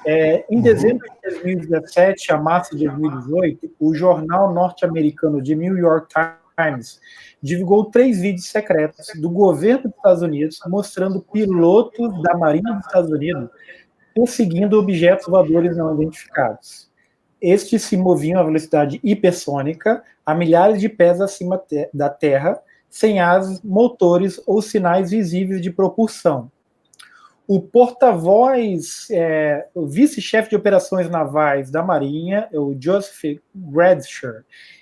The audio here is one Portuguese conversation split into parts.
Em dezembro de 2017 a março de 2018, o jornal norte-americano The New York Times divulgou 3 vídeos secretos do governo dos Estados Unidos mostrando pilotos da Marinha dos Estados Unidos perseguindo objetos voadores não identificados. Estes se moviam a velocidade hipersônica a milhares de pés acima da Terra, sem asas, motores ou sinais visíveis de propulsão. O porta-voz, o vice-chefe de operações navais da Marinha, o Joseph Bradshaw,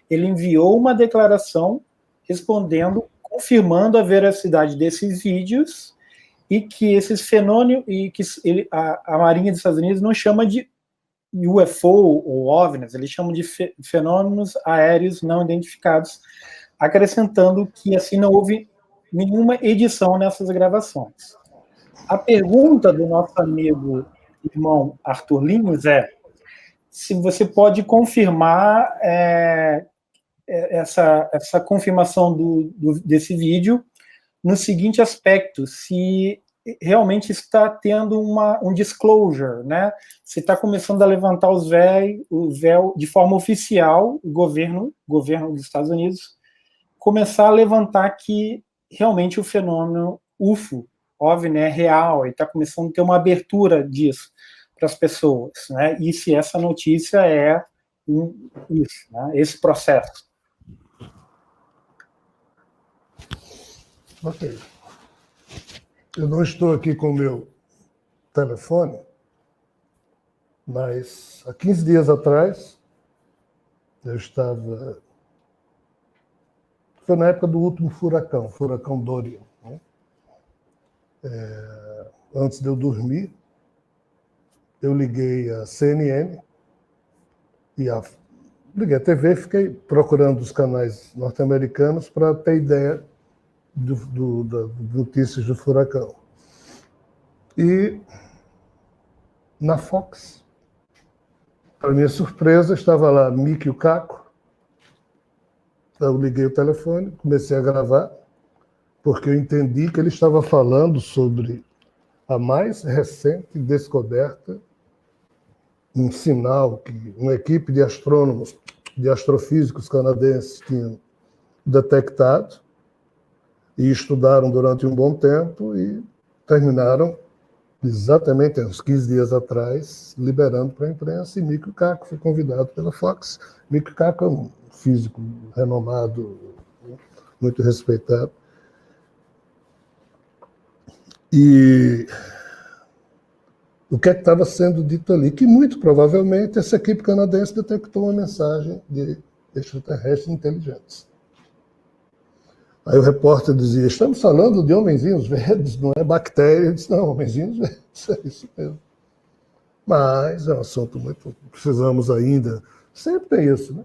ele enviou uma declaração respondendo, confirmando a veracidade desses vídeos e que esses fenômenos, e que a Marinha dos Estados Unidos não chama de UFO ou OVNIs, eles chamam de fenômenos aéreos não identificados, acrescentando que assim não houve nenhuma edição nessas gravações. A pergunta do nosso amigo irmão Arthur Linhos é se você pode confirmar essa confirmação desse vídeo no seguinte aspecto, se realmente está tendo um disclosure, né? Se está começando a levantar o véu de forma oficial, o governo dos Estados Unidos, começar a levantar que realmente o fenômeno UFO, OVNI, é real, e está começando a ter uma abertura disso para as pessoas, né? E se essa notícia é isso, né? Esse processo. Ok. Eu não estou aqui com o meu telefone, mas há 15 dias atrás eu estava... Foi na época do último furacão Dorian, né? Antes de eu dormir, eu liguei a CNN e liguei a TV, fiquei procurando os canais norte-americanos para ter ideia das notícias do furacão. E na Fox, para minha surpresa, estava lá Mikio Kaku. Eu liguei o telefone, comecei a gravar, porque eu entendi que ele estava falando sobre a mais recente descoberta, um sinal que uma equipe de astrônomos, de astrofísicos canadenses tinham detectado e estudaram durante um bom tempo e terminaram exatamente uns 15 dias atrás, liberando para a imprensa, e Mikio Kaku foi convidado pela Fox. Mikio Kaku é um físico renomado, muito respeitado. E o que é que estava sendo dito ali? Que muito provavelmente essa equipe canadense detectou uma mensagem de extraterrestres inteligentes. Aí o repórter dizia, estamos falando de homenzinhos verdes, não é bactéria. Eu disse, não, homenzinhos verdes, é isso mesmo. Mas é um assunto muito... Precisamos ainda... Sempre tem isso, né?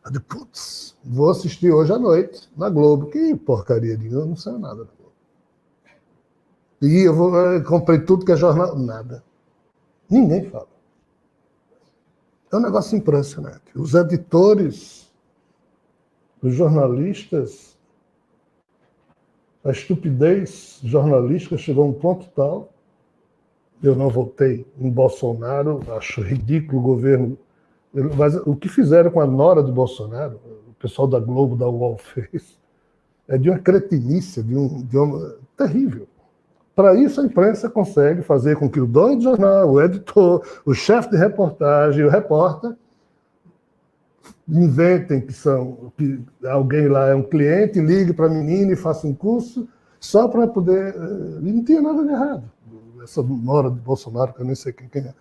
Eu digo, putz, vou assistir hoje à noite na Globo. Que porcaria de eu não sei nada da Globo. E eu comprei tudo que é jornal. Nada. Ninguém fala. É um negócio impressionante. Os editores, os jornalistas... A estupidez jornalística chegou a um ponto tal, eu não votei em Bolsonaro, acho ridículo o governo, mas o que fizeram com a nora de Bolsonaro, o pessoal da Globo, da UOL fez, é de uma cretinice, de uma terrível. Para isso a imprensa consegue fazer com que o dono do jornal, o editor, o chefe de reportagem, o repórter, inventem que alguém lá é um cliente, ligue para a menina e faça um curso só para poder... E não tinha nada de errado. Essa nora de Bolsonaro, que eu nem sei quem é.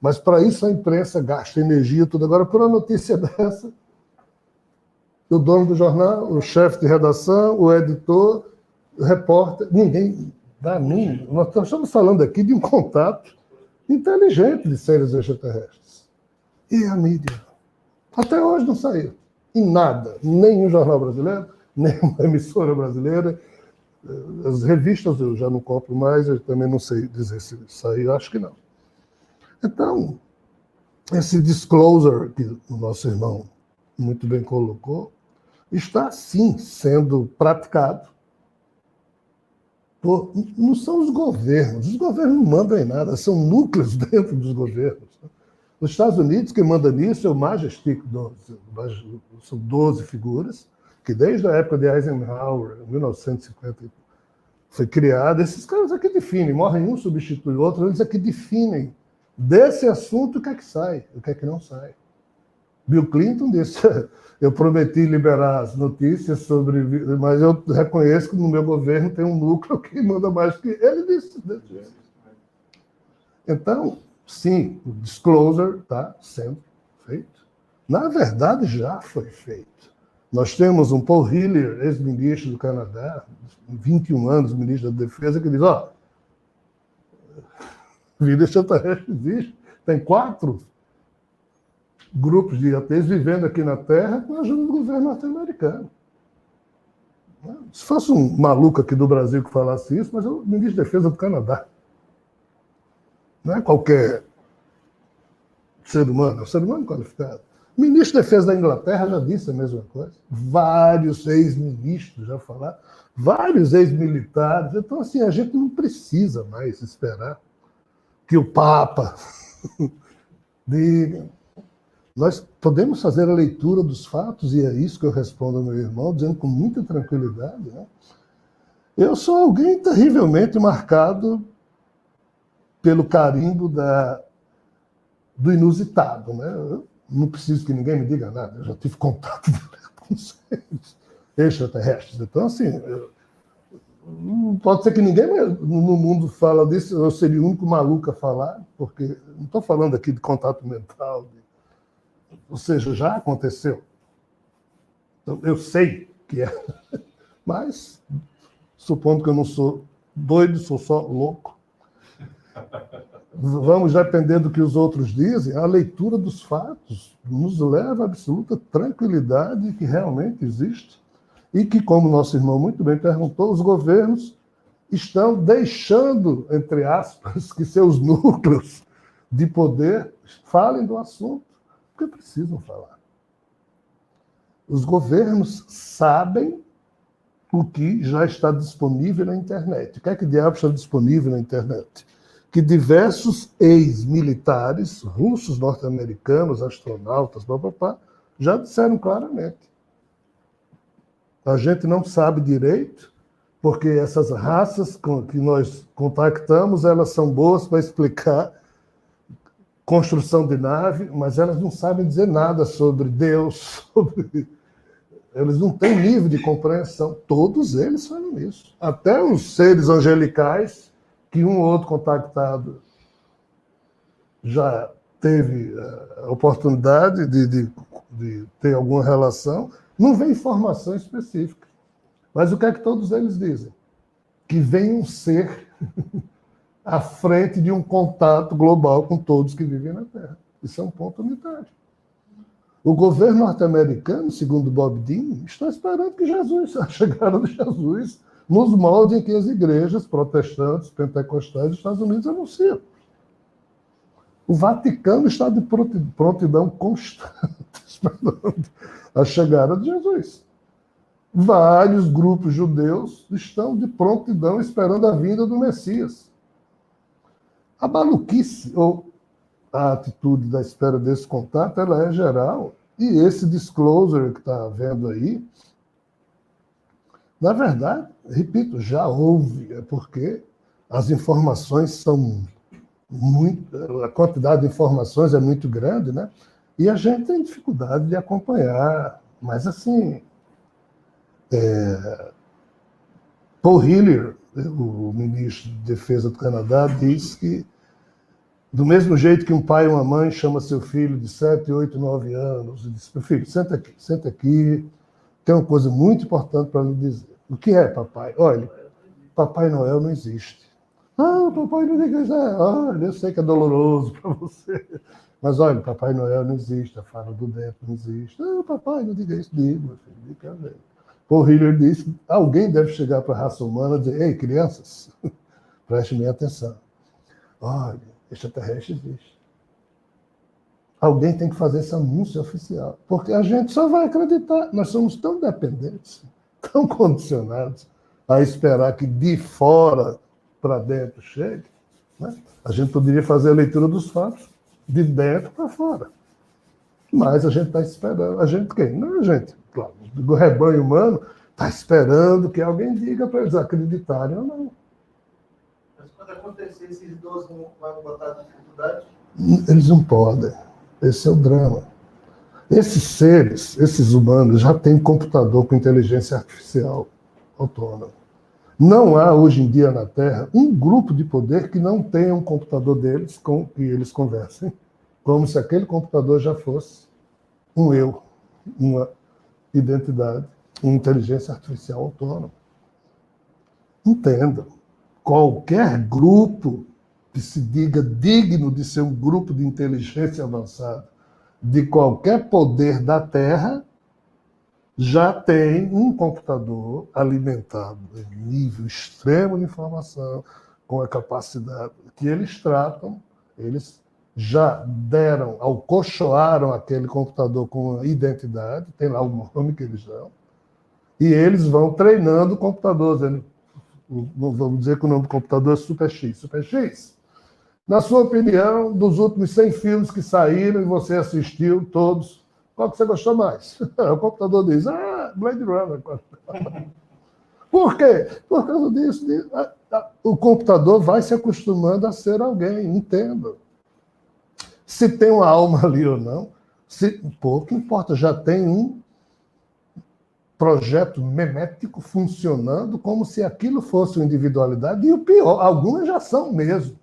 Mas para isso a imprensa gasta energia, tudo. Agora, por uma notícia dessa, o dono do jornal, o chefe de redação, o editor, o repórter, ninguém dá mim. Nós estamos falando aqui de um contato inteligente de seres extraterrestres. E a mídia? Até hoje não saiu. Em nada. Nenhum jornal brasileiro, nenhuma emissora brasileira. As revistas eu já não compro mais, eu também não sei dizer se saiu, acho que não. Então, esse disclosure que o nosso irmão muito bem colocou, está sim sendo praticado. não são os governos não mandam em nada, são núcleos dentro dos governos. Nos Estados Unidos, quem manda nisso é o Majestic 12, são 12 figuras, que desde a época de Eisenhower, em 1950, foi criado. Esses caras aqui definem, morrem um, substitui o outro, eles aqui definem desse assunto o que é que sai, o que é que não sai. Bill Clinton disse, eu prometi liberar as notícias sobre, mas eu reconheço que no meu governo tem um núcleo que manda mais que ele disse. Então, sim, o disclosure está sendo feito. Na verdade, já foi feito. Nós temos um Paul Hillier, ex-ministro do Canadá, 21 anos, ministro da Defesa, que diz, vida extraterrestre existe. Tem 4 grupos de ateus vivendo aqui na Terra com a ajuda do governo norte-americano. Se fosse um maluco aqui do Brasil que falasse isso, mas é o ministro da Defesa do Canadá. Não é qualquer ser humano, é um ser humano qualificado. O ministro da Defesa da Inglaterra já disse a mesma coisa. Vários ex-ministros já falaram, vários ex-militares. Então, assim, a gente não precisa mais esperar que o Papa diga. Nós podemos fazer a leitura dos fatos, e é isso que eu respondo ao meu irmão, dizendo com muita tranquilidade. Né? Eu sou alguém terrivelmente marcado pelo carimbo do inusitado. Né? Eu não preciso que ninguém me diga nada, eu já tive contato com seres extraterrestres. Então, assim, pode ser que ninguém no mundo fala disso, eu seria o único maluco a falar, porque não estou falando aqui de contato mental, ou seja, já aconteceu. Então, eu sei que é. Mas, supondo que eu não sou doido, sou só louco, vamos depender do que os outros dizem, a leitura dos fatos nos leva a absoluta tranquilidade que realmente existe e que, como nosso irmão muito bem perguntou, os governos estão deixando, entre aspas, que seus núcleos de poder falem do assunto, porque precisam falar. Os governos sabem o que já está disponível na internet. O que é que diabo está disponível na internet? Que diversos ex-militares, russos, norte-americanos, astronautas, já disseram claramente. A gente não sabe direito, porque essas raças que nós contactamos, elas são boas para explicar construção de nave, mas elas não sabem dizer nada sobre Deus, eles não têm nível de compreensão. Todos eles falam isso. Até os seres angelicais, que um ou outro contactado já teve a oportunidade de ter alguma relação, não vem informação específica. Mas o que é que todos eles dizem? Que vem um ser à frente de um contato global com todos que vivem na Terra. Isso é um ponto unitário. O governo norte-americano, segundo Bob Dean, está esperando que a chegada de Jesus, nos moldes em que as igrejas protestantes, pentecostais dos Estados Unidos anunciam. O Vaticano está de prontidão constante, esperando a chegada de Jesus. Vários grupos judeus estão de prontidão esperando a vinda do Messias. A maluquice, ou a atitude da espera desse contato, ela é geral. E esse disclosure que está havendo aí, na verdade, repito, já houve, é porque as informações são a quantidade de informações é muito grande, né? E a gente tem dificuldade de acompanhar. Mas, assim, Paul Hillier, o ministro de Defesa do Canadá, diz que do mesmo jeito que um pai e uma mãe chama seu filho de 7, 8, 9 anos e diz, meu filho, senta aqui, tem uma coisa muito importante para lhe dizer. O que é, papai? Olha, Papai Noel não existe. Ah, papai não diga isso. Olha, eu sei que é doloroso para você. Mas olha, Papai Noel não existe, a fada do dentro não existe. Ah, papai, não diga isso. Diga, meu filho, diga mesmo. Paul Hillier disse que alguém deve chegar para a raça humana e dizer, ei, crianças, prestem bem atenção. Olha, extraterrestre existe. Alguém tem que fazer esse anúncio oficial, porque a gente só vai acreditar. Nós somos tão dependentes, tão condicionados, a esperar que de fora para dentro chegue, né? A gente poderia fazer a leitura dos fatos de dentro para fora. Mas a gente está esperando. A gente quem? Não, a gente, claro, do rebanho humano, está esperando que alguém diga para eles acreditarem ou não. Mas quando acontecer, esses idosos não vão botar dificuldade? Eles não podem. Esse é o drama. Esses seres, esses humanos, já têm computador com inteligência artificial autônoma. Não há, hoje em dia, na Terra, um grupo de poder que não tenha um computador deles com que eles conversem, como se aquele computador já fosse um eu, uma identidade, uma inteligência artificial autônoma. Entendam, qualquer grupo que se diga digno de ser um grupo de inteligência avançada, de qualquer poder da Terra, já tem um computador alimentado em nível extremo de informação, com a capacidade que eles tratam, eles já deram, alcochoaram aquele computador com uma identidade, tem lá o nome que eles dão, e eles vão treinando o computador, dizendo, vamos dizer que o nome do computador é Super X. Super X, na sua opinião, dos últimos 100 filmes que saíram e você assistiu todos, qual que você gostou mais? O computador diz, Blade Runner. Por quê? Por causa disso. O computador vai se acostumando a ser alguém, entenda. Se tem uma alma ali ou não, pouco importa, já tem um projeto memético funcionando como se aquilo fosse uma individualidade, e o pior, algumas já são mesmo.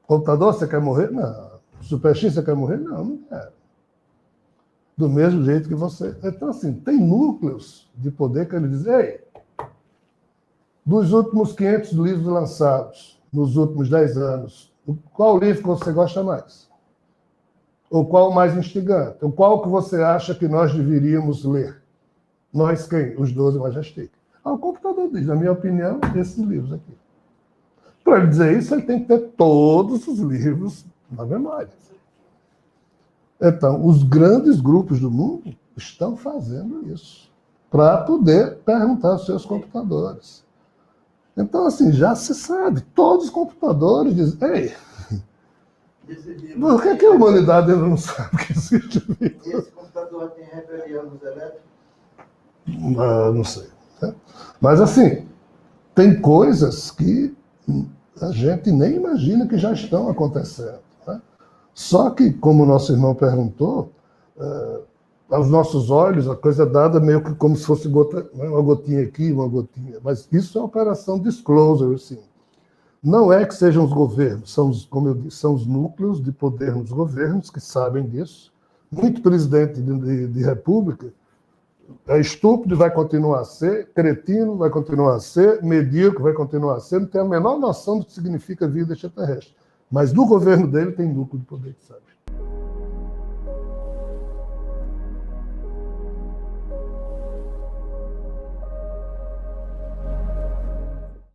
Computador, você quer morrer? Não. Super X, você quer morrer? Não, não quero. Do mesmo jeito que você. Então, assim, tem núcleos de poder que ele diz, ei, dos últimos 500 livros lançados, nos últimos 10 anos, qual livro que você gosta mais? Ou qual o mais instigante? Ou qual que você acha que nós deveríamos ler? Nós quem? Os 12 Majestic. O computador diz, na minha opinião, esses livros aqui. Para ele dizer isso, ele tem que ter todos os livros na memória. Então, os grandes grupos do mundo estão fazendo isso para poder perguntar aos seus computadores. Então, assim, já se sabe, todos os computadores dizem, ei, por que a humanidade ainda não sabe que existe vida? Esse computador tem rebelião nos elétricos? Não sei. Né? Mas, assim, tem coisas que a gente nem imagina que já estão acontecendo. Né? Só que, como o nosso irmão perguntou, aos nossos olhos, a coisa é dada meio que como se fosse uma gotinha aqui, uma gotinha. Mas isso é operação disclosure, assim. Não é que sejam os governos, são, como eu disse, são os núcleos de poder nos governos que sabem disso. Muito presidente de república é estúpido e vai continuar a ser, cretino vai continuar a ser, medíocre vai continuar a ser, não tem a menor noção do que significa vida extraterrestre. Mas no governo dele tem núcleo de poder que sabe.